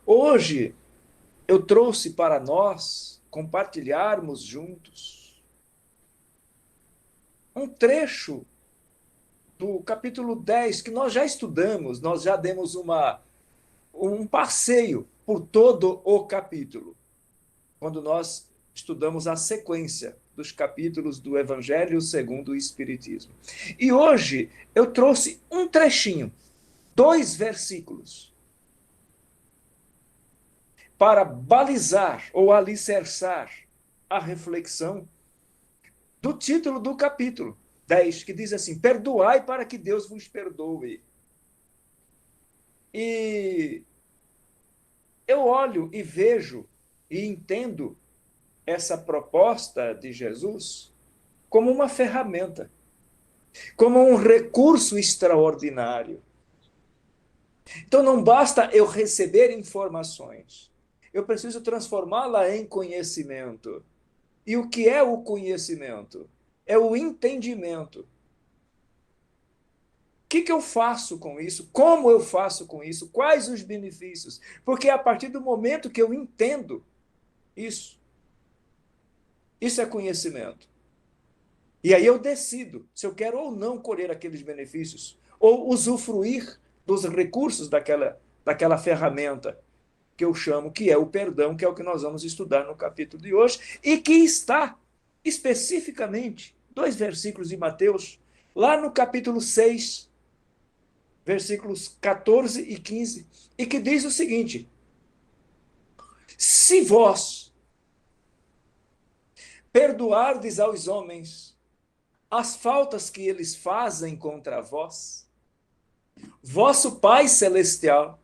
Hoje eu trouxe para nós compartilharmos juntos um trecho do capítulo 10 que nós já estudamos, nós já demos um passeio por todo o capítulo, quando nós estudamos a sequência dos capítulos do Evangelho segundo o Espiritismo. E hoje eu trouxe um trechinho, 2 versículos, para balizar ou alicerçar a reflexão do título do capítulo 10, que diz assim: perdoai para que Deus vos perdoe. E eu olho e vejo e entendo essa proposta de Jesus como uma ferramenta, como um recurso extraordinário. Então não basta eu receber informações, eu preciso transformá-la em conhecimento. E o que é o conhecimento? É o entendimento. O que eu faço com isso? Como eu faço com isso? Quais os benefícios? Porque é a partir do momento que eu entendo isso, isso é conhecimento. E aí eu decido se eu quero ou não colher aqueles benefícios, ou usufruir dos recursos daquela ferramenta que eu chamo, que é o perdão, que é o que nós vamos estudar no capítulo de hoje, e que está especificamente 2 versículos de Mateus, lá no capítulo 6, versículos 14 e 15, e que diz o seguinte: se vós perdoardes aos homens as faltas que eles fazem contra vós, vosso Pai Celestial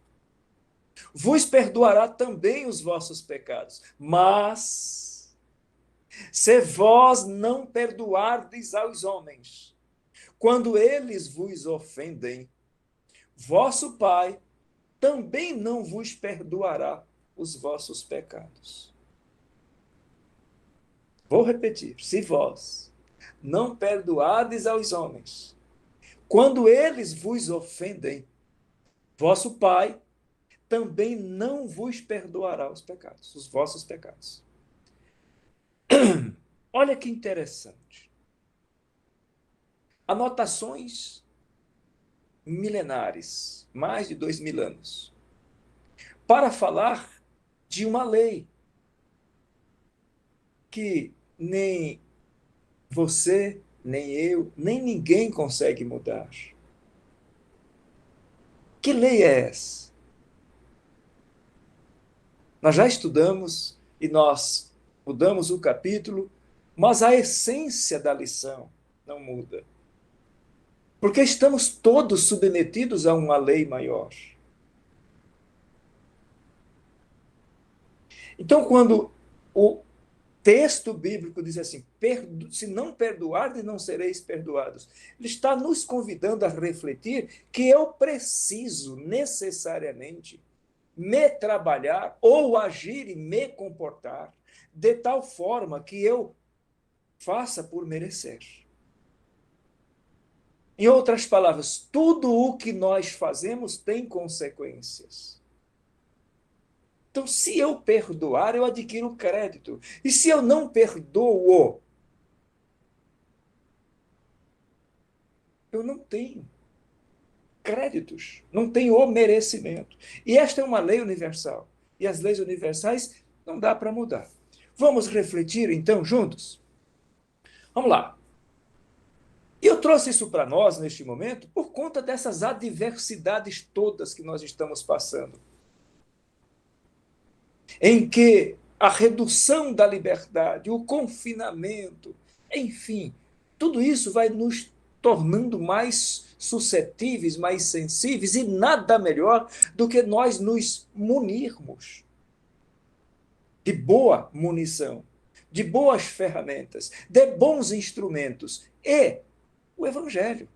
vos perdoará também os vossos pecados. Mas, se vós não perdoardes aos homens, quando eles vos ofendem, vosso Pai também não vos perdoará os vossos pecados. Vou repetir: se vós não perdoardes aos homens, quando eles vos ofendem, vosso Pai também não vos perdoará os pecados, os vossos pecados. Olha que interessante. Anotações milenares, mais de 2000 anos, para falar de uma lei que nem você, nem eu, nem ninguém consegue mudar. Que lei é essa? Nós já estudamos e nós mudamos o capítulo, mas a essência da lição não muda. Porque estamos todos submetidos a uma lei maior. Então, quando o texto bíblico diz assim: se não perdoardes, não sereis perdoados, ele está nos convidando a refletir que eu preciso necessariamente me trabalhar ou agir e me comportar de tal forma que eu faça por merecer. Em outras palavras, tudo o que nós fazemos tem consequências. Então, se eu perdoar, eu adquiro crédito. E se eu não perdoo, eu não tenho créditos, não tenho o merecimento. E esta é uma lei universal. E as leis universais não dá para mudar. Vamos refletir, então, juntos? Vamos lá. E eu trouxe isso para nós, neste momento, por conta dessas adversidades todas que nós estamos passando, em que a redução da liberdade, o confinamento, enfim, tudo isso vai nos tornando mais suscetíveis, mais sensíveis, e nada melhor do que nós nos munirmos de boa munição, de boas ferramentas, de bons instrumentos. E o Evangelho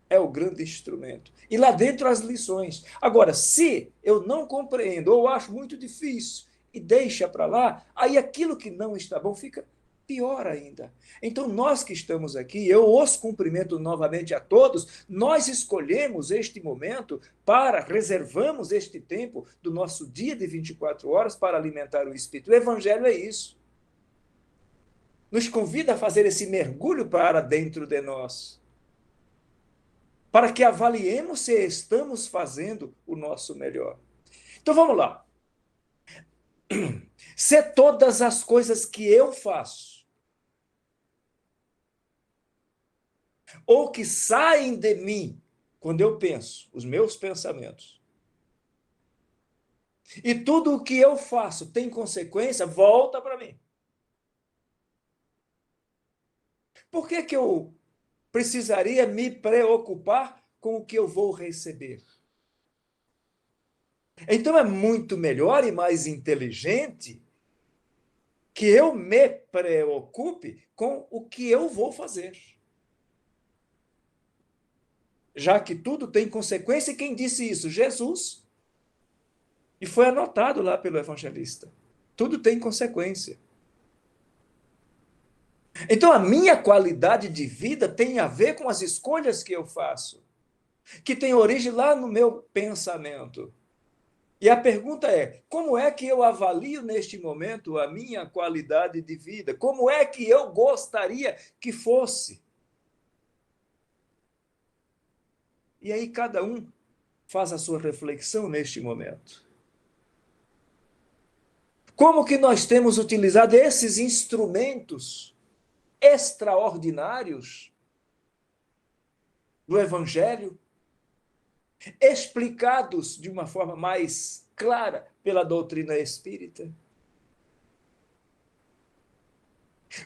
é o grande instrumento. E lá dentro as lições. Agora, se eu não compreendo ou acho muito difícil e deixa para lá, aí aquilo que não está bom fica pior ainda. Então, nós que estamos aqui, eu os cumprimento novamente a todos, nós escolhemos este momento para, reservamos este tempo do nosso dia de 24 horas para alimentar o Espírito. O Evangelho é isso. Nos convida a fazer esse mergulho para dentro de nós, para que avaliemos se estamos fazendo o nosso melhor. Então, vamos lá. Se todas as coisas que eu faço, ou que saem de mim, quando eu penso, os meus pensamentos, e tudo o que eu faço tem consequência, volta para mim. Por que que eu precisaria me preocupar com o que eu vou receber? Então é muito melhor e mais inteligente que eu me preocupe com o que eu vou fazer. Já que tudo tem consequência, e quem disse isso? Jesus. E foi anotado lá pelo evangelista. Tudo tem consequência. Então, a minha qualidade de vida tem a ver com as escolhas que eu faço, que tem origem lá no meu pensamento. E a pergunta é: como é que eu avalio neste momento a minha qualidade de vida? Como é que eu gostaria que fosse? E aí cada um faz a sua reflexão neste momento. Como que nós temos utilizado esses instrumentos extraordinários do Evangelho, explicados de uma forma mais clara pela doutrina espírita?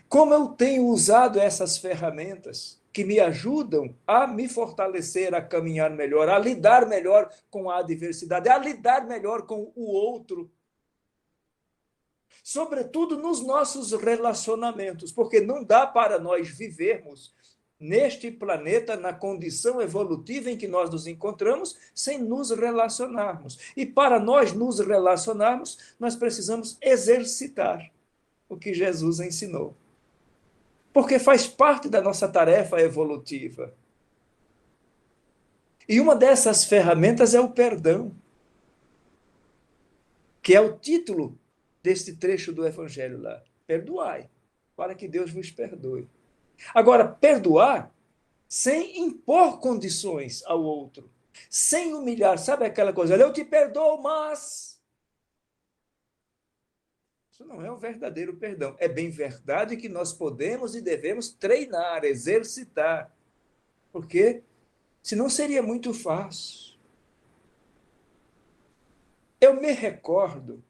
Como eu tenho usado essas ferramentas que me ajudam a me fortalecer, a caminhar melhor, a lidar melhor com a adversidade, a lidar melhor com o outro, sobretudo nos nossos relacionamentos, porque não dá para nós vivermos neste planeta, na condição evolutiva em que nós nos encontramos, sem nos relacionarmos. E para nós nos relacionarmos, nós precisamos exercitar o que Jesus ensinou. Porque faz parte da nossa tarefa evolutiva. E uma dessas ferramentas é o perdão, que é o título deste trecho do Evangelho lá. Perdoai, para que Deus vos perdoe. Agora, perdoar sem impor condições ao outro, sem humilhar, sabe aquela coisa, eu te perdoo, mas... Isso não é um verdadeiro perdão. É bem verdade que nós podemos e devemos treinar, exercitar, porque senão seria muito fácil. Eu me recordo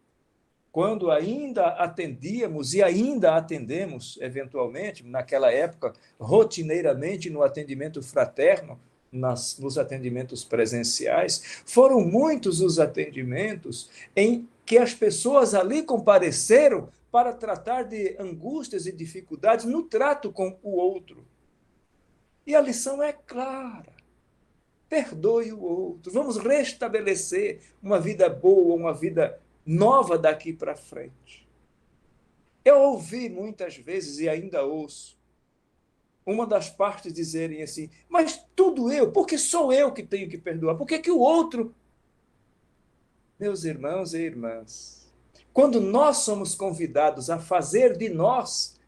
quando ainda atendíamos e ainda atendemos, eventualmente, naquela época, rotineiramente no atendimento fraterno, nos atendimentos presenciais, foram muitos os atendimentos em que as pessoas ali compareceram para tratar de angústias e dificuldades no trato com o outro. E a lição é clara. Perdoe o outro. Vamos restabelecer uma vida boa, uma vida nova daqui para frente. Eu ouvi muitas vezes, e ainda ouço, uma das partes dizerem assim, mas tudo eu, porque sou eu que tenho que perdoar, por que que o outro... Meus irmãos e irmãs, quando nós somos convidados a fazer de nós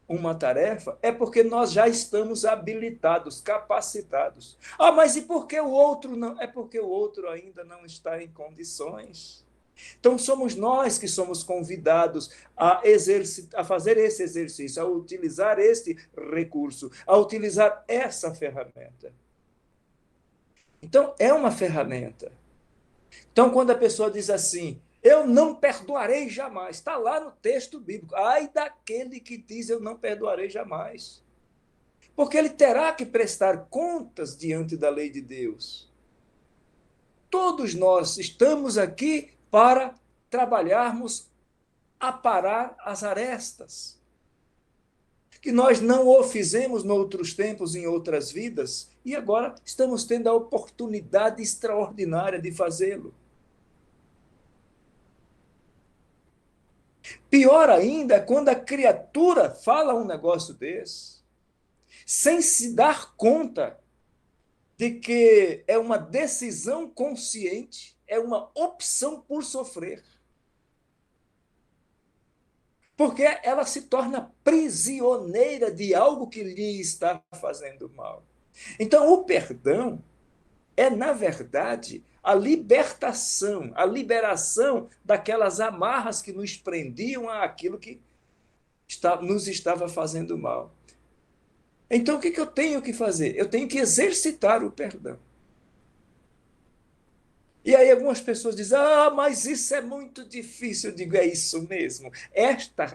uma tarefa, é porque nós já estamos habilitados, capacitados. Ah, mas e por que o outro não? É porque o outro ainda não está em condições. Então, somos nós que somos convidados a fazer esse exercício, a utilizar este recurso, a utilizar essa ferramenta. Então, é uma ferramenta. Então, quando a pessoa diz assim, eu não perdoarei jamais, está lá no texto bíblico, ai daquele que diz eu não perdoarei jamais. Porque ele terá que prestar contas diante da lei de Deus. Todos nós estamos aqui para trabalharmos a parar as arestas, que nós não o fizemos noutros tempos, em outras vidas, e agora estamos tendo a oportunidade extraordinária de fazê-lo. Pior ainda é quando a criatura fala um negócio desse, sem se dar conta de que é uma decisão consciente, é uma opção por sofrer. Porque ela se torna prisioneira de algo que lhe está fazendo mal. Então, o perdão é, na verdade, a libertação, a liberação daquelas amarras que nos prendiam àquilo que nos estava fazendo mal. Então, o que eu tenho que fazer? Eu tenho que exercitar o perdão. E aí algumas pessoas dizem, mas isso é muito difícil. Eu digo, é isso mesmo.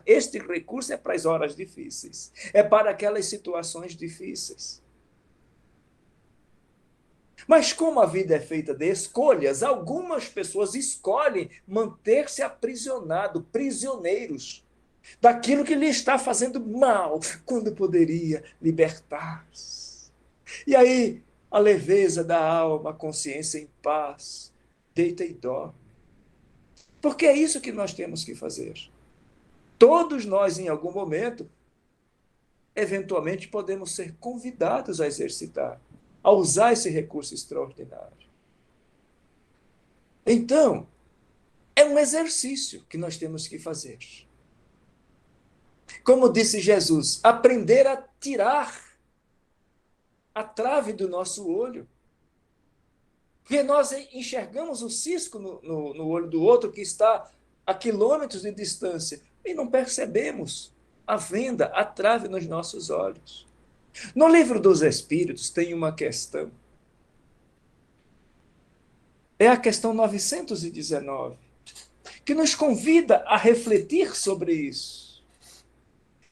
Este recurso é para as horas difíceis. É para aquelas situações difíceis. Mas como a vida é feita de escolhas, algumas pessoas escolhem manter-se aprisionado, prisioneiros daquilo que lhe está fazendo mal, quando poderia libertar-se. E aí, a leveza da alma, a consciência em paz, deita e dorme. Porque é isso que nós temos que fazer. Todos nós, em algum momento, eventualmente podemos ser convidados a exercitar, a usar esse recurso extraordinário. Então, é um exercício que nós temos que fazer. Como disse Jesus, aprender a tirar a trave do nosso olho. Porque nós enxergamos o cisco no olho do outro que está a quilômetros de distância e não percebemos a venda, a trave nos nossos olhos. No livro dos Espíritos tem uma questão. É a questão 919, que nos convida a refletir sobre isso.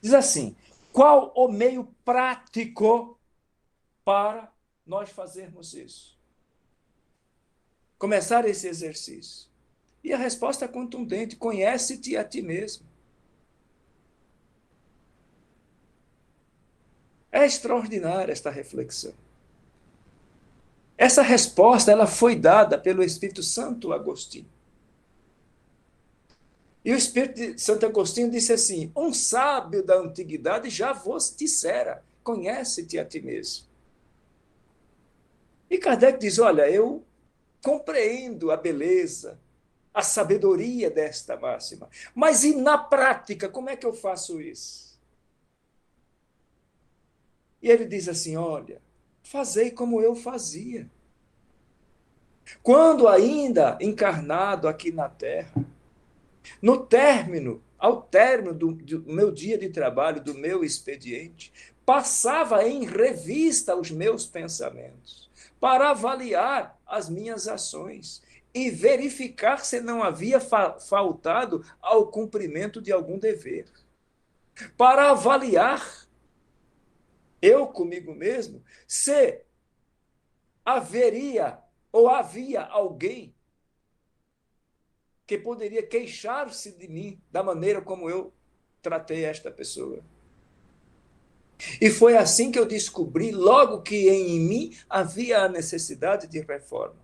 Diz assim: qual o meio prático para nós fazermos isso? Começar esse exercício. E a resposta é contundente: conhece-te a ti mesmo. É extraordinária esta reflexão. Essa resposta ela foi dada pelo Espírito Santo Agostinho. E o Espírito de Santo Agostinho disse assim: um sábio da antiguidade já vos dissera, conhece-te a ti mesmo. E Kardec diz: olha, eu compreendo a beleza, a sabedoria desta máxima, mas e na prática, como é que eu faço isso? E ele diz assim: olha, fazei como eu fazia. Quando ainda encarnado aqui na Terra, ao término do meu dia de trabalho, do meu expediente, passava em revista os meus pensamentos, para avaliar as minhas ações e verificar se não havia faltado ao cumprimento de algum dever. Para avaliar, eu comigo mesmo, se haveria ou havia alguém que poderia queixar-se de mim da maneira como eu tratei esta pessoa. E foi assim que eu descobri, logo que em mim havia a necessidade de reforma.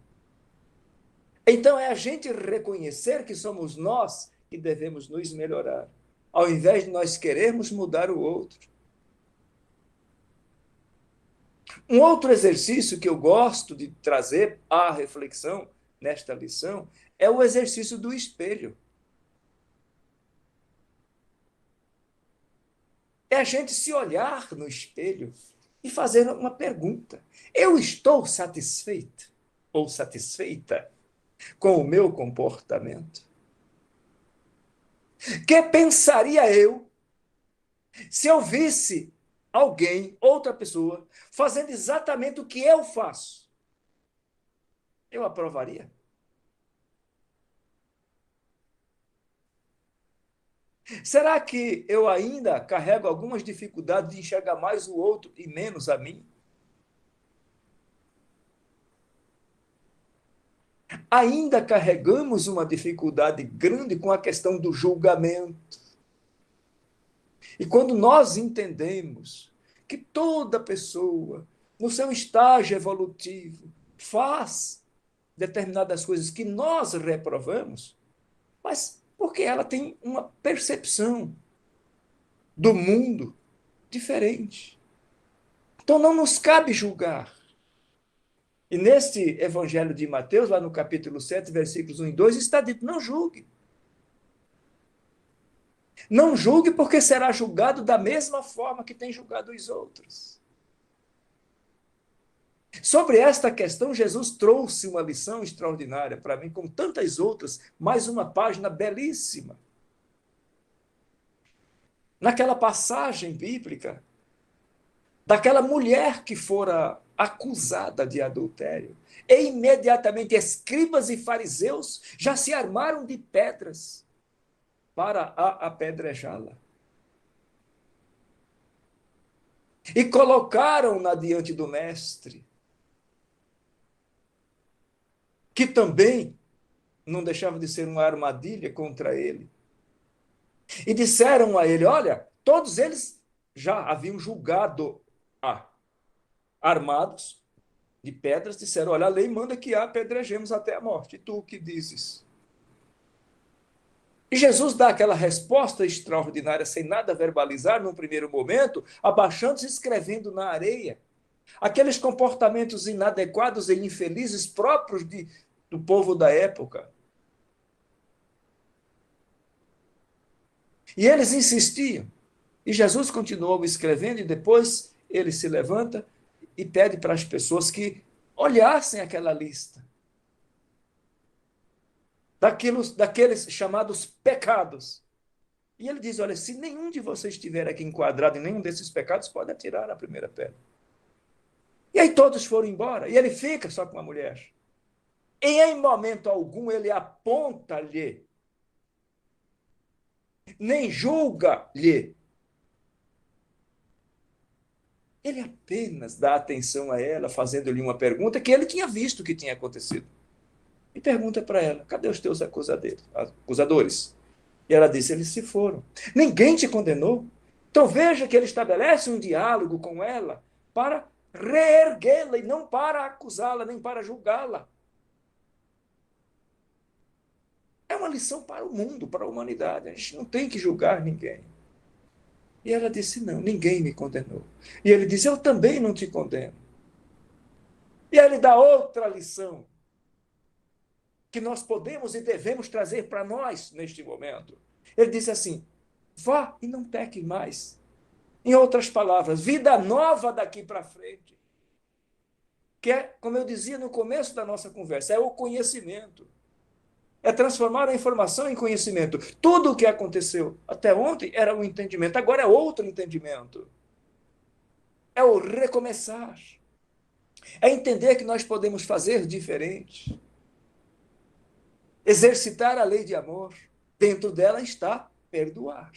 Então é a gente reconhecer que somos nós que devemos nos melhorar, ao invés de nós querermos mudar o outro. Um outro exercício que eu gosto de trazer à reflexão nesta lição é o exercício do espelho. É a gente se olhar no espelho e fazer uma pergunta: eu estou satisfeito ou satisfeita com o meu comportamento? Que pensaria eu se eu visse alguém, outra pessoa, fazendo exatamente o que eu faço? Eu aprovaria? Será que eu ainda carrego algumas dificuldades de enxergar mais o outro e menos a mim? Ainda carregamos uma dificuldade grande com a questão do julgamento. E quando nós entendemos que toda pessoa, no seu estágio evolutivo, faz determinadas coisas que nós reprovamos, mas Porque ela tem uma percepção do mundo diferente. Então não nos cabe julgar. E neste Evangelho de Mateus, lá no capítulo 7, versículos 1 e 2, está dito: não julgue. Não julgue, porque será julgado da mesma forma que tem julgado os outros. Sobre esta questão, Jesus trouxe uma lição extraordinária para mim, como tantas outras, mais uma página belíssima. Naquela passagem bíblica, daquela mulher que fora acusada de adultério. E imediatamente escribas e fariseus já se armaram de pedras para a apedrejá-la. E colocaram-na diante do mestre, que também não deixava de ser uma armadilha contra ele. E disseram a ele: olha, todos eles já haviam julgado armados de pedras, disseram: olha, a lei manda que apedrejemos até a morte. E tu o que dizes? E Jesus dá aquela resposta extraordinária, sem nada verbalizar, num primeiro momento, abaixando-se e escrevendo na areia. Aqueles comportamentos inadequados e infelizes próprios do povo da época. E eles insistiam. E Jesus continuou escrevendo, e depois ele se levanta e pede para as pessoas que olhassem aquela lista daqueles chamados pecados. E ele diz: olha, se nenhum de vocês estiver aqui enquadrado em nenhum desses pecados, pode atirar a primeira pedra. E aí todos foram embora, e ele fica só com a mulher. E em momento algum ele aponta-lhe, nem julga-lhe. Ele apenas dá atenção a ela, fazendo-lhe uma pergunta que ele tinha visto que tinha acontecido. E pergunta para ela: cadê os teus acusadores? E ela disse: eles se foram. Ninguém te condenou? Então veja que ele estabelece um diálogo com ela para reerguê-la e não para acusá-la, nem para julgá-la. É uma lição para o mundo, para a humanidade. A gente não tem que julgar ninguém. E ela disse: não, ninguém me condenou. E ele disse: eu também não te condeno. E ele dá outra lição que nós podemos e devemos trazer para nós neste momento. Ele disse assim: vá e não peque mais. Em outras palavras, vida nova daqui para frente. Que é, como eu dizia no começo da nossa conversa, é o conhecimento. É transformar a informação em conhecimento. Tudo o que aconteceu até ontem era um entendimento, agora é outro entendimento. É o recomeçar. É entender que nós podemos fazer diferente. Exercitar a lei de amor. Dentro dela está perdoar.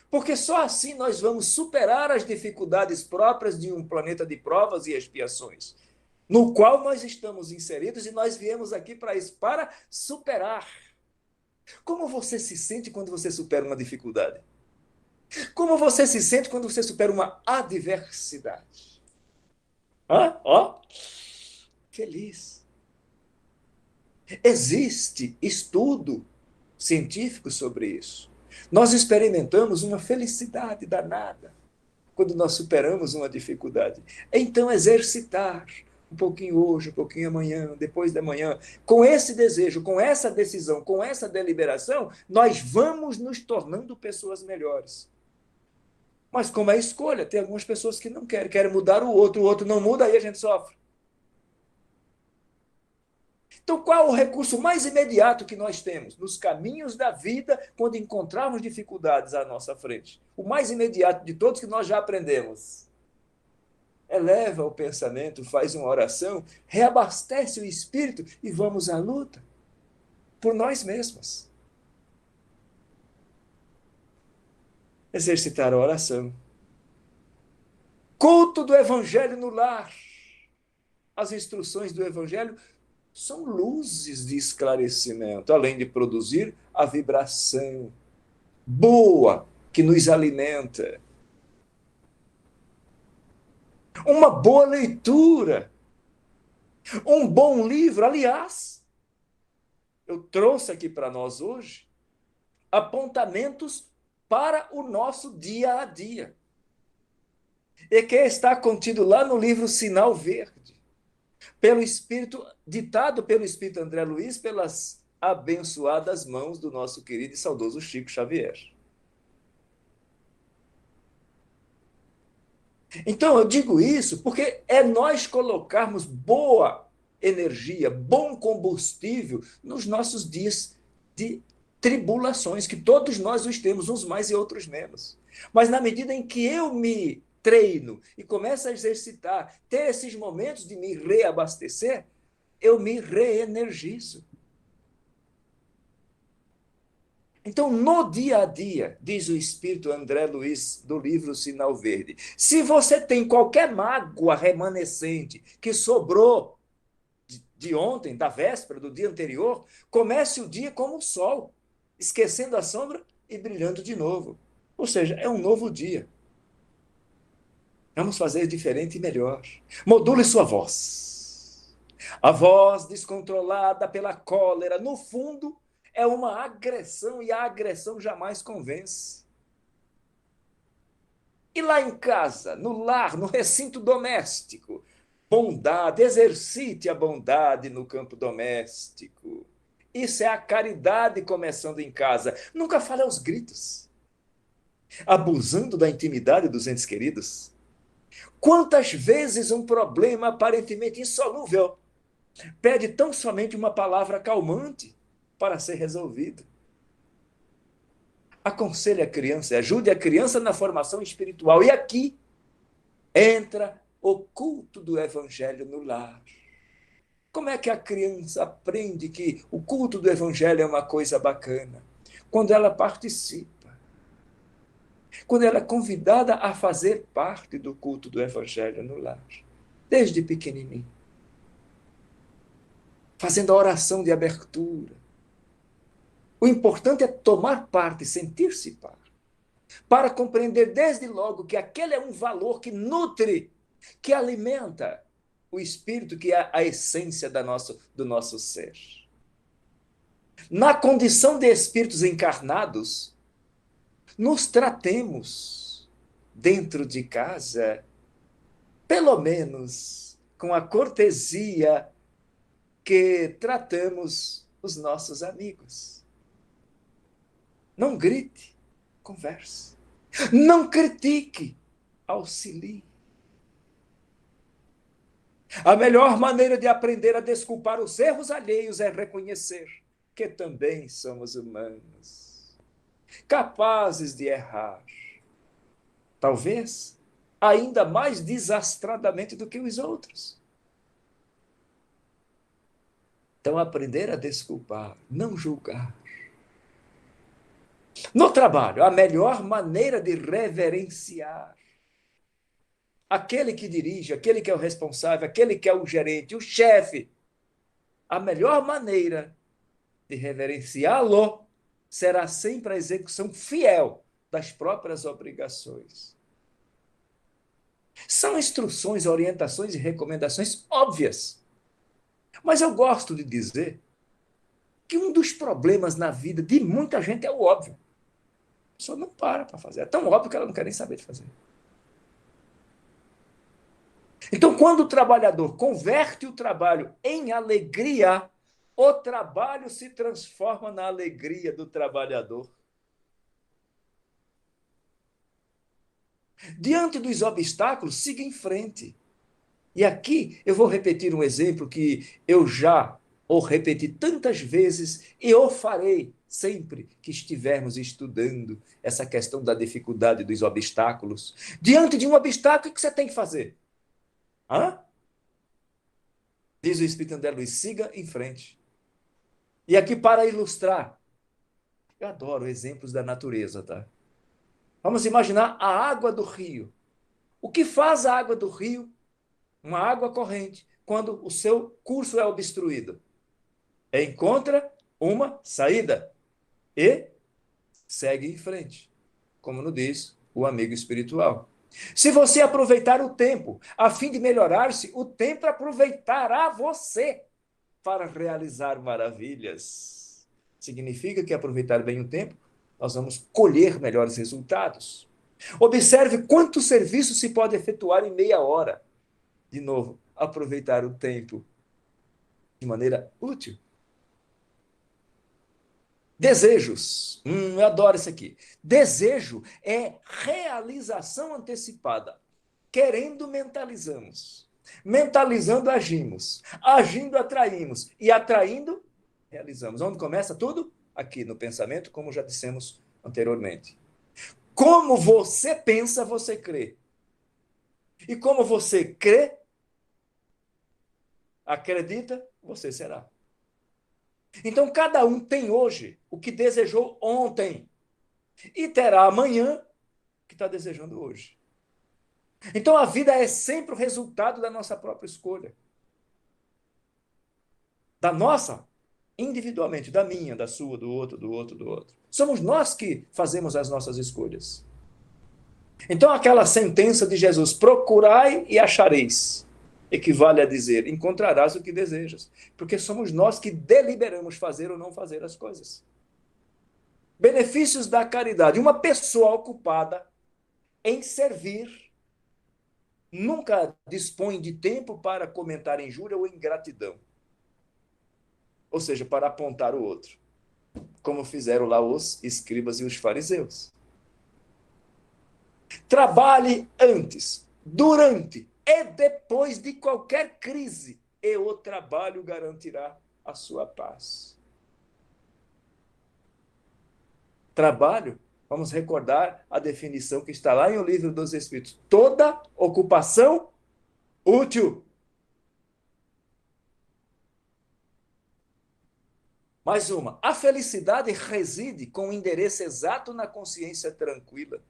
Porque só assim nós vamos superar as dificuldades próprias de um planeta de provas e expiações, no qual nós estamos inseridos, e nós viemos aqui para isso, para superar. Como você se sente quando você supera uma dificuldade? Como você se sente quando você supera uma adversidade? Ó, feliz. Existe estudo científico sobre isso. Nós experimentamos uma felicidade danada quando nós superamos uma dificuldade. Então, exercitar um pouquinho hoje, um pouquinho amanhã, depois da manhã, com esse desejo, com essa decisão, com essa deliberação, nós vamos nos tornando pessoas melhores. Mas como é escolha, tem algumas pessoas que não querem mudar o outro não muda, aí a gente sofre. Então, qual é o recurso mais imediato que nós temos nos caminhos da vida quando encontrarmos dificuldades à nossa frente? O mais imediato de todos que nós já aprendemos. Eleva o pensamento, faz uma oração, reabastece o espírito e vamos à luta por nós mesmos. Exercitar a oração. Culto do Evangelho no lar. As instruções do Evangelho são luzes de esclarecimento, além de produzir a vibração boa que nos alimenta. Uma boa leitura, um bom livro. Aliás, eu trouxe aqui para nós hoje apontamentos para o nosso dia a dia. E que está contido lá no livro Sinal Verde, pelo Espírito, ditado pelo Espírito André Luiz, pelas abençoadas mãos do nosso querido e saudoso Chico Xavier. Então, eu digo isso porque é nós colocarmos boa energia, bom combustível nos nossos dias de tribulações, que todos nós os temos, uns mais e outros menos. Mas na medida em que eu me treino e começo a exercitar, ter esses momentos de me reabastecer, eu me reenergizo. Então, no dia a dia, diz o Espírito André Luiz, do livro Sinal Verde, se você tem qualquer mágoa remanescente que sobrou de ontem, da véspera, do dia anterior, comece o dia como o sol, esquecendo a sombra e brilhando de novo. Ou seja, é um novo dia. Vamos fazer diferente e melhor. Module sua voz. A voz descontrolada pela cólera, no fundo, é uma agressão e a agressão jamais convence. E lá em casa, no lar, no recinto doméstico, bondade, exercite a bondade no campo doméstico. Isso é a caridade começando em casa. Nunca fale aos gritos, abusando da intimidade dos entes queridos. Quantas vezes um problema aparentemente insolúvel pede tão somente uma palavra calmante para ser resolvido? Aconselhe a criança, ajude a criança na formação espiritual. E aqui entra o culto do evangelho no lar. Como é que a criança aprende que o culto do evangelho é uma coisa bacana? Quando ela participa, quando ela é convidada a fazer parte do culto do evangelho no lar, desde pequenininho, fazendo a oração de abertura. O importante é tomar parte, sentir-se parte, para compreender desde logo que aquele é um valor que nutre, que alimenta o espírito, que é a essência do nosso ser. Na condição de espíritos encarnados, nos tratemos dentro de casa, pelo menos com a cortesia que tratamos os nossos amigos. Não grite, converse. Não critique, auxilie. A melhor maneira de aprender a desculpar os erros alheios é reconhecer que também somos humanos, capazes de errar. Talvez ainda mais desastradamente do que os outros. Então, aprender a desculpar, não julgar. No trabalho, a melhor maneira de reverenciar aquele que dirige, aquele que é o responsável, aquele que é o gerente, o chefe, a melhor maneira de reverenciá-lo será sempre a execução fiel das próprias obrigações. São instruções, orientações e recomendações óbvias. Mas eu gosto de dizer que um dos problemas na vida de muita gente é o óbvio. A pessoa não para fazer. É tão óbvio que ela não quer nem saber de fazer. Então, quando o trabalhador converte o trabalho em alegria, o trabalho se transforma na alegria do trabalhador. Diante dos obstáculos, siga em frente. E aqui eu vou repetir um exemplo que eu já o repeti tantas vezes e o farei sempre que estivermos estudando essa questão da dificuldade dos obstáculos. Diante de um obstáculo, o que você tem que fazer? Hã? Diz o Espírito André Luiz, siga em frente. E aqui para ilustrar, eu adoro exemplos da natureza, tá? Vamos imaginar a água do rio. O que faz a água do rio, uma água corrente, quando o seu curso é obstruído? Encontra uma saída e segue em frente, como nos diz o amigo espiritual. Se você aproveitar o tempo a fim de melhorar-se, o tempo aproveitará você para realizar maravilhas. Significa que aproveitar bem o tempo nós vamos colher melhores resultados. Observe quanto serviço se pode efetuar em meia hora. De novo, aproveitar o tempo de maneira útil. Desejos. Eu adoro isso aqui. Desejo é realização antecipada. Querendo, mentalizamos. Mentalizando, agimos. Agindo, atraímos. E atraindo, realizamos. Onde começa tudo? Aqui no pensamento, como já dissemos anteriormente. Como você pensa, você crê. E como você crê, acredita, você será. Então, cada um tem hoje o que desejou ontem e terá amanhã o que está desejando hoje. Então, a vida é sempre o resultado da nossa própria escolha. Da nossa, individualmente, da minha, da sua, do outro, do outro, do outro. Somos nós que fazemos as nossas escolhas. Então, aquela sentença de Jesus, procurai e achareis, equivale a dizer, encontrarás o que desejas. Porque somos nós que deliberamos fazer ou não fazer as coisas. Benefícios da caridade. Uma pessoa ocupada em servir nunca dispõe de tempo para comentar injúria ou ingratidão. Ou seja, para apontar o outro. Como fizeram lá os escribas e os fariseus. Trabalhe antes, durante e depois de qualquer crise, e o trabalho garantirá a sua paz. Trabalho, vamos recordar a definição que está lá em O Livro dos Espíritos. Toda ocupação útil. Mais uma. A felicidade reside com o endereço exato na consciência tranquila.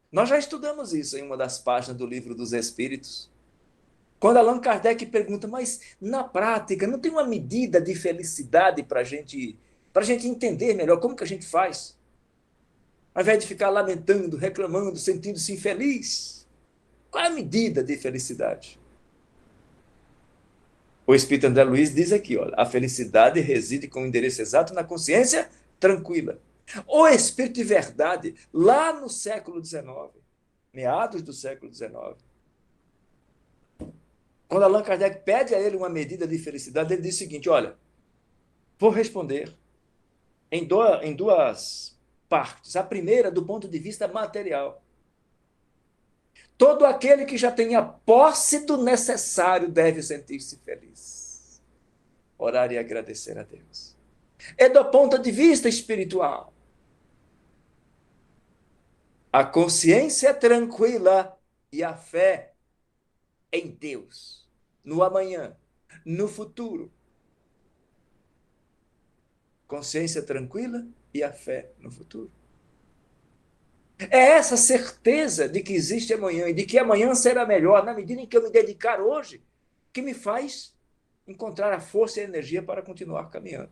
Nós já estudamos isso em uma das páginas do Livro dos Espíritos. Quando Allan Kardec pergunta, mas na prática não tem uma medida de felicidade para a gente entender melhor como que a gente faz? Ao invés de ficar lamentando, reclamando, sentindo-se infeliz, qual é a medida de felicidade? O Espírito André Luiz diz aqui, olha, a felicidade reside com o endereço exato na consciência tranquila. O Espírito de Verdade, lá no século XIX, meados do século XIX, quando Allan Kardec pede a ele uma medida de felicidade, ele diz o seguinte, olha, vou responder em duas partes. A primeira, do ponto de vista material. Todo aquele que já tenha posse do necessário deve sentir-se feliz. Orar e agradecer a Deus. E do ponto de vista espiritual, a consciência tranquila e a fé em Deus, no amanhã, no futuro. Consciência tranquila e a fé no futuro. É essa certeza de que existe amanhã e de que amanhã será melhor, na medida em que eu me dedicar hoje, que me faz encontrar a força e a energia para continuar caminhando.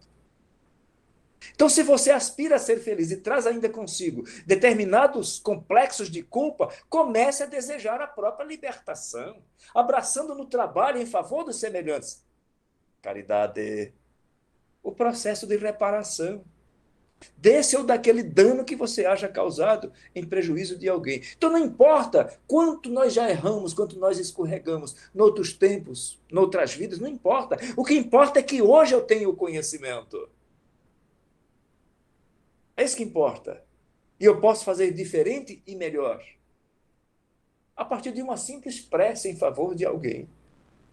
Então, se você aspira a ser feliz e traz ainda consigo determinados complexos de culpa, comece a desejar a própria libertação, abraçando no trabalho em favor dos semelhantes. Caridade, o processo de reparação desse ou daquele dano que você haja causado em prejuízo de alguém. Então não importa quanto nós já erramos, quanto nós escorregamos noutros tempos, noutras vidas, não importa. O que importa é que hoje eu tenho o conhecimento. É isso que importa. E eu posso fazer diferente e melhor. A partir de uma simples prece em favor de alguém.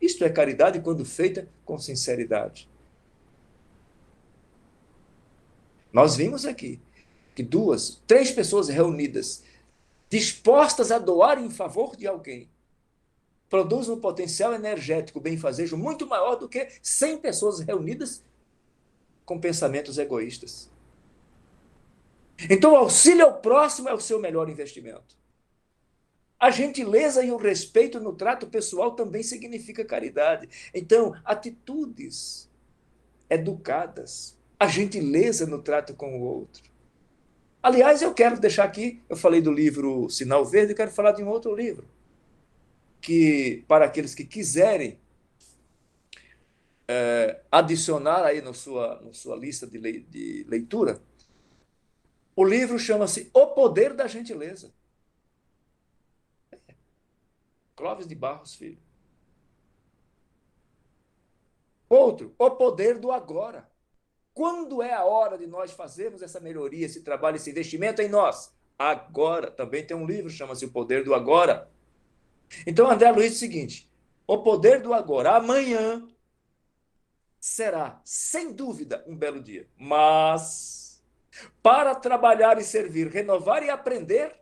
Isto é caridade quando feita com sinceridade. Nós vimos aqui que duas, três pessoas reunidas, dispostas a doar em favor de alguém, produzem um potencial energético benfazejo muito maior do que 100 pessoas reunidas com pensamentos egoístas. Então, o auxílio ao próximo é o seu melhor investimento. A gentileza e o respeito no trato pessoal também significa caridade. Então, atitudes educadas, a gentileza no trato com o outro. Aliás, eu quero deixar aqui, eu falei do livro Sinal Verde, eu quero falar de um outro livro, que para aqueles que quiserem adicionar aí na sua lista de leitura, O livro chama-se O Poder da Gentileza. Clóvis de Barros Filho. Outro, O Poder do Agora. Quando é a hora de nós fazermos essa melhoria, esse trabalho, esse investimento em nós? Agora. Também tem um livro, chama-se O Poder do Agora. Então, André Luiz, é o seguinte, o poder do agora. Amanhã será, sem dúvida, um belo dia. Mas, para trabalhar e servir, renovar e aprender,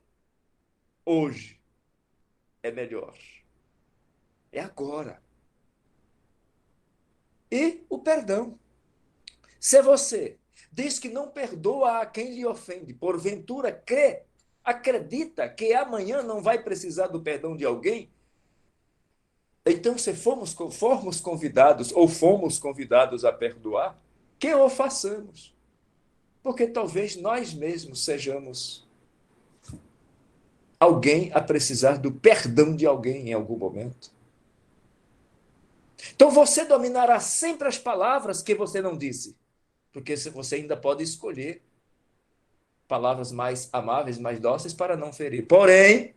hoje é melhor. É agora. E o perdão. Se você diz que não perdoa a quem lhe ofende, porventura crê, acredita que amanhã não vai precisar do perdão de alguém, então se formos convidados ou fomos convidados a perdoar, que o façamos. Porque talvez nós mesmos sejamos alguém a precisar do perdão de alguém em algum momento. Então você dominará sempre as palavras que você não disse, porque você ainda pode escolher palavras mais amáveis, mais dóceis para não ferir. Porém,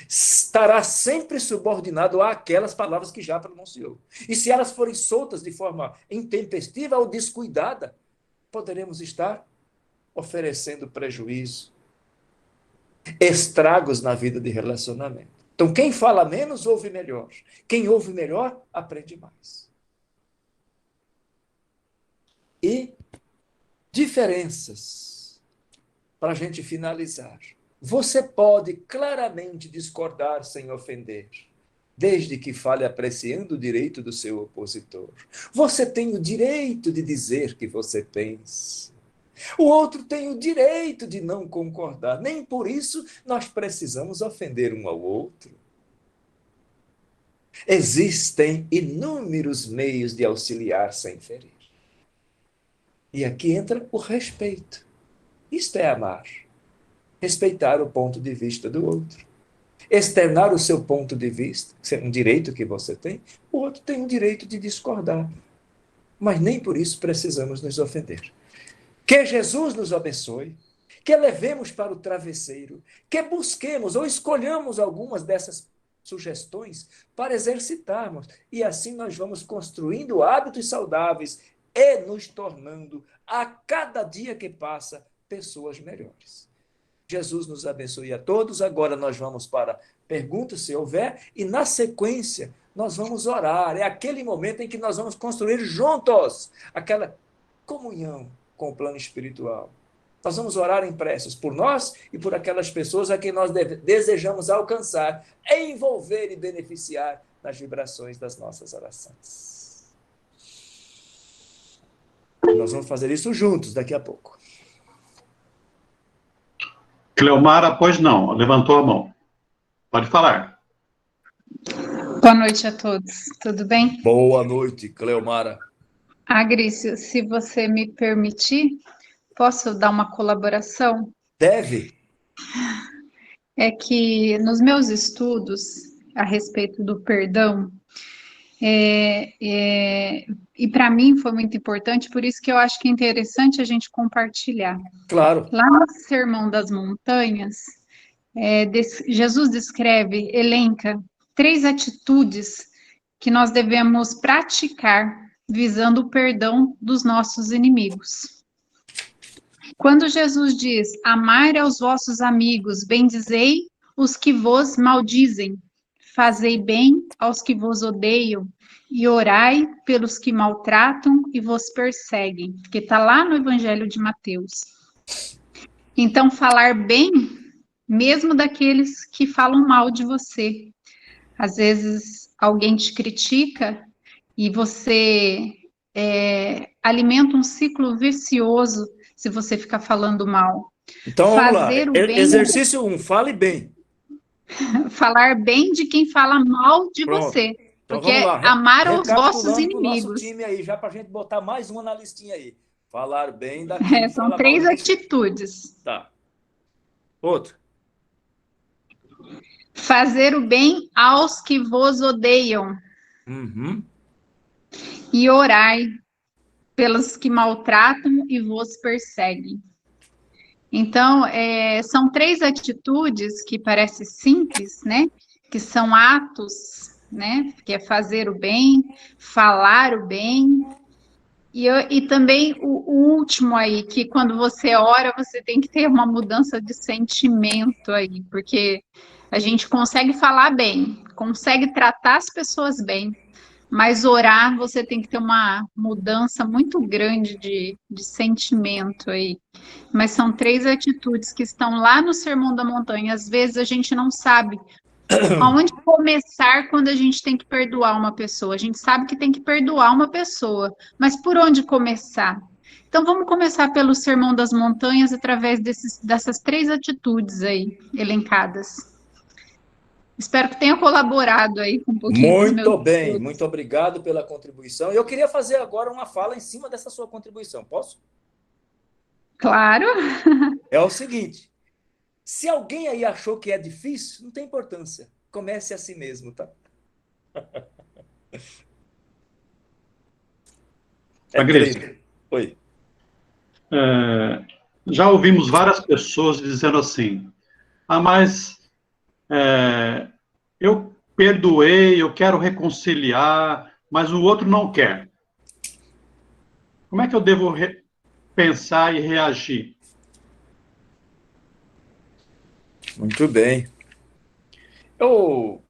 estará sempre subordinado àquelas palavras que já pronunciou. E se elas forem soltas de forma intempestiva ou descuidada, poderemos estar oferecendo prejuízo, estragos na vida de relacionamento. Então, quem fala menos, ouve melhor. Quem ouve melhor, aprende mais. E diferenças, para a gente finalizar. Você pode claramente discordar sem ofender, desde que fale apreciando o direito do seu opositor. Você tem o direito de dizer que você pensa. O outro tem o direito de não concordar. Nem por isso nós precisamos ofender um ao outro. Existem inúmeros meios de auxiliar sem ferir. E aqui entra o respeito. Isto é amar. Respeitar o ponto de vista do outro. Externar o seu ponto de vista, um direito que você tem, o outro tem o direito de discordar. Mas nem por isso precisamos nos ofender. Que Jesus nos abençoe, que levemos para o travesseiro, que busquemos ou escolhamos algumas dessas sugestões para exercitarmos. E assim nós vamos construindo hábitos saudáveis e nos tornando, a cada dia que passa, pessoas melhores. Jesus nos abençoe a todos. Agora nós vamos para perguntas, se houver, e na sequência nós vamos orar. É aquele momento em que nós vamos construir juntos aquela comunhão com o plano espiritual. Nós vamos orar em preces por nós e por aquelas pessoas a quem nós desejamos alcançar, envolver e beneficiar nas vibrações das nossas orações. Nós vamos fazer isso juntos daqui a pouco. Cleomara, pois não, levantou a mão. Pode falar. Boa noite a todos, tudo bem? Boa noite, Cleomara. Agrício, se você me permitir, posso dar uma colaboração? Deve. É que nos meus estudos a respeito do perdão, e para mim foi muito importante, por isso que eu acho que é interessante a gente compartilhar. Claro. Lá no Sermão das Montanhas, Jesus descreve, elenca 3 atitudes que nós devemos praticar visando o perdão dos nossos inimigos. Quando Jesus diz, amai aos vossos amigos, bendizei os que vos maldizem, fazei bem aos que vos odeiam e orai pelos que maltratam e vos perseguem, que está lá no Evangelho de Mateus. Então, falar bem, mesmo daqueles que falam mal de você. Às vezes, alguém te critica e você alimenta um ciclo vicioso se você ficar falando mal. Então, vamos lá. Bem, exercício 1, fale bem. Falar bem de quem fala mal de Pronto. você. Então, porque vamos lá. amar os vossos inimigos. Nosso time aí, já para a gente botar mais uma na listinha aí. Falar bem daquele São 3 atitudes. Tá. Outro. Fazer o bem aos que vos odeiam. Uhum. E orai pelos que maltratam e vos perseguem. Então, são três atitudes que parecem simples, né? Que são atos, né? Que é fazer o bem, falar o bem. E também o último aí, que quando você ora, você tem que ter uma mudança de sentimento aí, porque a gente consegue falar bem, consegue tratar as pessoas bem, mas orar, você tem que ter uma mudança muito grande de sentimento aí. Mas são três atitudes que estão lá no Sermão da Montanha. Às vezes a gente não sabe aonde começar quando a gente tem que perdoar uma pessoa. A gente sabe que tem que perdoar uma pessoa, mas por onde começar? Então vamos começar pelo Sermão das Montanhas através dessas três atitudes aí elencadas. Espero que tenha colaborado aí com um pouquinho dos meus Muito bem, estudos. muito obrigado pela contribuição. Eu queria fazer agora uma fala em cima dessa sua contribuição. Posso? Claro. É o seguinte: se alguém aí achou que é difícil, não tem importância. Comece a si mesmo, tá? É Agresso, treino. Oi. já ouvimos várias pessoas dizendo assim, mas eu perdoei, eu quero reconciliar, mas o outro não quer. Como é que eu devo pensar e reagir? Muito bem. Eu,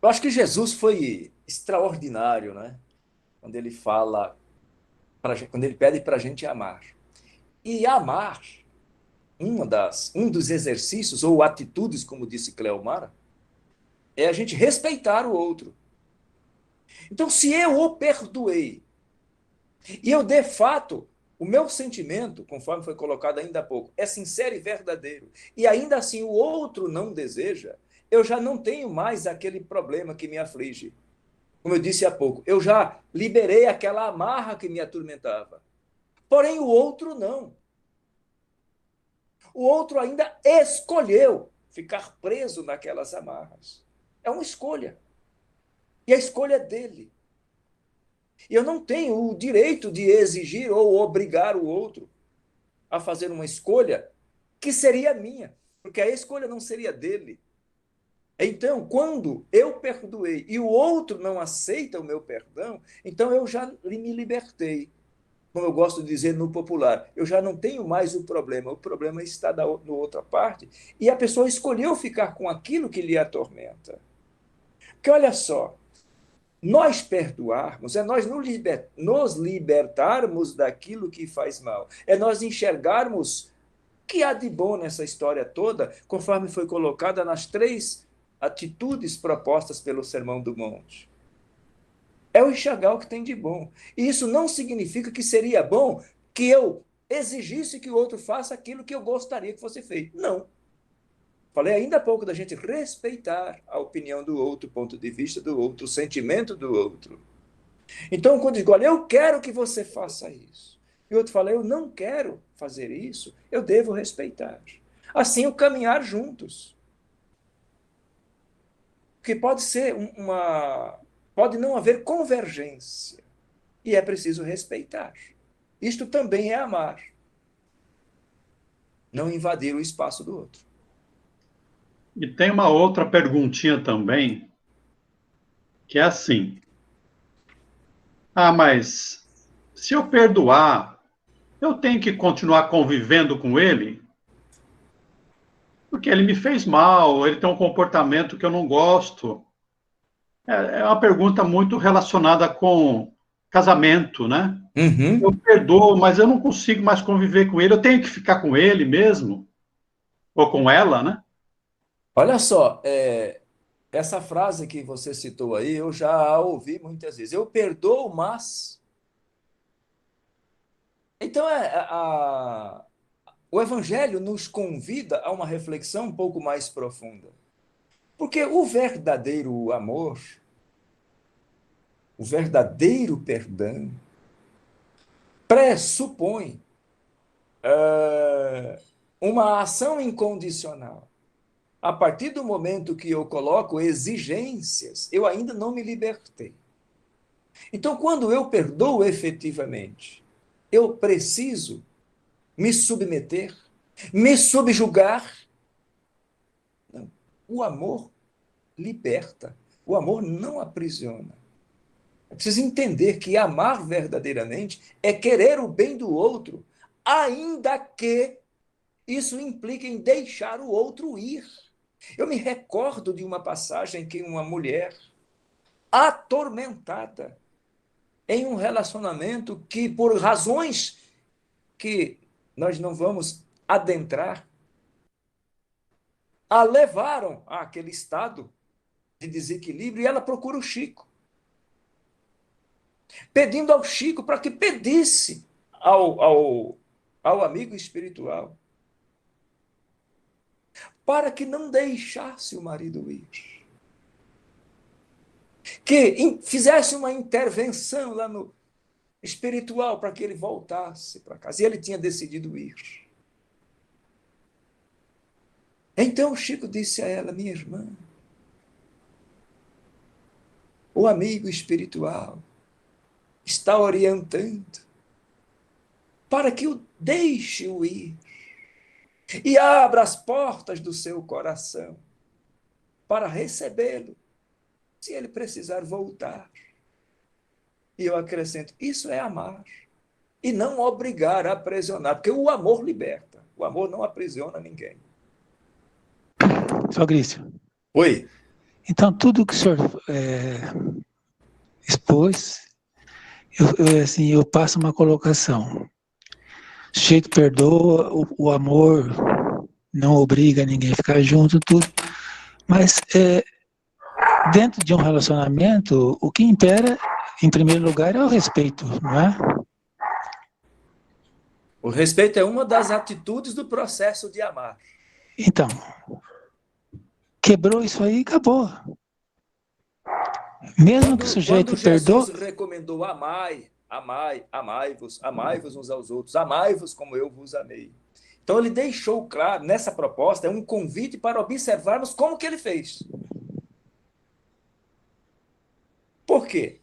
eu acho que Jesus foi extraordinário, né? Quando ele fala, quando ele pede para a gente amar. E amar, um dos exercícios ou atitudes, como disse Cleomara, é a gente respeitar o outro. Então, se eu o perdoei e eu, de fato, o meu sentimento, conforme foi colocado ainda há pouco, é sincero e verdadeiro, e ainda assim o outro não deseja, eu já não tenho mais aquele problema que me aflige. Como eu disse há pouco, eu já liberei aquela amarra que me atormentava. Porém, o outro não. O outro ainda escolheu ficar preso naquelas amarras. É uma escolha. E a escolha é dele. E eu não tenho o direito de exigir ou obrigar o outro a fazer uma escolha que seria minha, porque a escolha não seria dele. Então, quando eu perdoei e o outro não aceita o meu perdão, então eu já me libertei. Como eu gosto de dizer no popular, eu já não tenho mais o problema está na outra parte, e a pessoa escolheu ficar com aquilo que lhe atormenta. Porque olha só, nós perdoarmos é nós nos libertarmos daquilo que faz mal, é nós enxergarmos o que há de bom nessa história toda, conforme foi colocada nas três atitudes propostas pelo Sermão do Monte. É o enxergar o que tem de bom. E isso não significa que seria bom que eu exigisse que o outro faça aquilo que eu gostaria que fosse feito. Não. Falei ainda há pouco da gente respeitar a opinião do outro, o ponto de vista do outro, o sentimento do outro. Então, quando eu digo, olha, eu quero que você faça isso, e o outro fala, eu não quero fazer isso, eu devo respeitar. Assim, o caminhar juntos. Porque pode ser uma. Pode não haver convergência. E é preciso respeitar. Isto também é amar. Não invadir o espaço do outro. E tem uma outra perguntinha também, que é assim, mas se eu perdoar, eu tenho que continuar convivendo com ele? Porque ele me fez mal, ele tem um comportamento que eu não gosto. É uma pergunta muito relacionada com casamento, né? Eu Uhum. perdoo, mas eu não consigo mais conviver com ele. Eu tenho que ficar com ele mesmo, ou com ela, né? Olha só, essa frase que você citou aí, eu já a ouvi muitas vezes. Eu perdoo, mas. Então, o Evangelho nos convida a uma reflexão um pouco mais profunda. Porque o verdadeiro amor, o verdadeiro perdão, pressupõe uma ação incondicional. A partir do momento que eu coloco exigências, eu ainda não me libertei. Então, quando eu perdoo efetivamente, eu preciso me submeter, me subjugar. Não. O amor liberta. O amor não aprisiona. É preciso entender que amar verdadeiramente é querer o bem do outro, ainda que isso implique em deixar o outro ir. Eu me recordo de uma passagem que uma mulher atormentada em um relacionamento que, por razões que nós não vamos adentrar, a levaram àquele estado de desequilíbrio, e ela procura o Chico, pedindo ao Chico para que pedisse ao amigo espiritual para que não deixasse o marido ir, que fizesse uma intervenção lá no espiritual para que ele voltasse para casa. E ele tinha decidido ir. Então o Chico disse a ela: minha irmã, o amigo espiritual está orientando para que o deixe-o ir e abra as portas do seu coração para recebê-lo, se ele precisar voltar. E eu acrescento, isso é amar. E não obrigar a aprisionar, porque o amor liberta. O amor não aprisiona ninguém. Fabrício. Oi. Então, tudo que o senhor expôs, eu passo uma colocação. O sujeito perdoa, o amor não obriga ninguém a ficar junto, tudo. Mas dentro de um relacionamento, o que impera, em primeiro lugar, é o respeito, não é? O respeito é uma das atitudes do processo de amar. Então, quebrou isso aí, acabou. Mesmo que o sujeito perdoe... Jesus recomendou amai-vos uns aos outros, amai-vos como eu vos amei. Então ele deixou claro, nessa proposta, é um convite para observarmos como que ele fez. Por quê?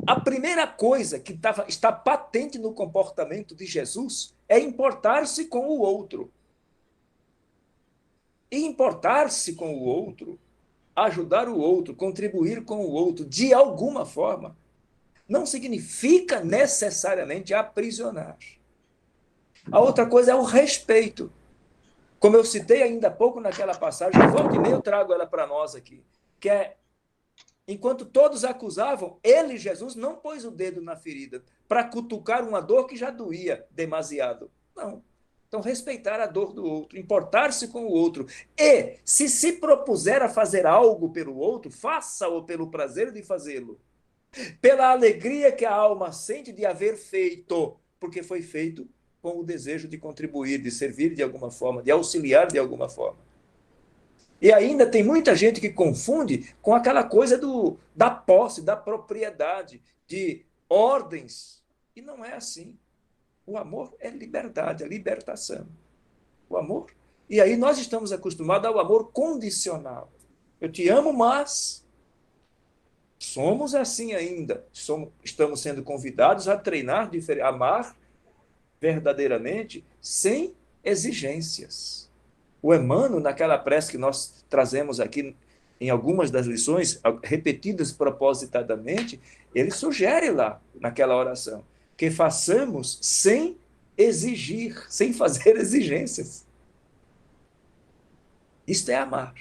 A primeira coisa que está patente no comportamento de Jesus é importar-se com o outro. E importar-se com o outro, ajudar o outro, contribuir com o outro, de alguma forma, não significa necessariamente aprisionar. A outra coisa é o respeito. Como eu citei ainda há pouco naquela passagem, volta e meia eu trago ela para nós aqui, que é: enquanto todos acusavam, ele, Jesus, não pôs o dedo na ferida para cutucar uma dor que já doía demasiado. Não. Então, respeitar a dor do outro, importar-se com o outro. E, se propuser a fazer algo pelo outro, faça-o pelo prazer de fazê-lo. Pela alegria que a alma sente de haver feito, porque foi feito com o desejo de contribuir, de servir de alguma forma, de auxiliar de alguma forma. E ainda tem muita gente que confunde com aquela coisa da posse, da propriedade, de ordens. E não é assim. O amor é liberdade, é libertação. O amor. E aí nós estamos acostumados ao amor condicional. Eu te amo, mas somos assim ainda. Estamos sendo convidados a treinar, a amar verdadeiramente, sem exigências. O Emmanuel, naquela prece que nós trazemos aqui em algumas das lições, repetidas propositadamente, ele sugere lá, naquela oração, que façamos sem exigir, sem fazer exigências. Isto é amar.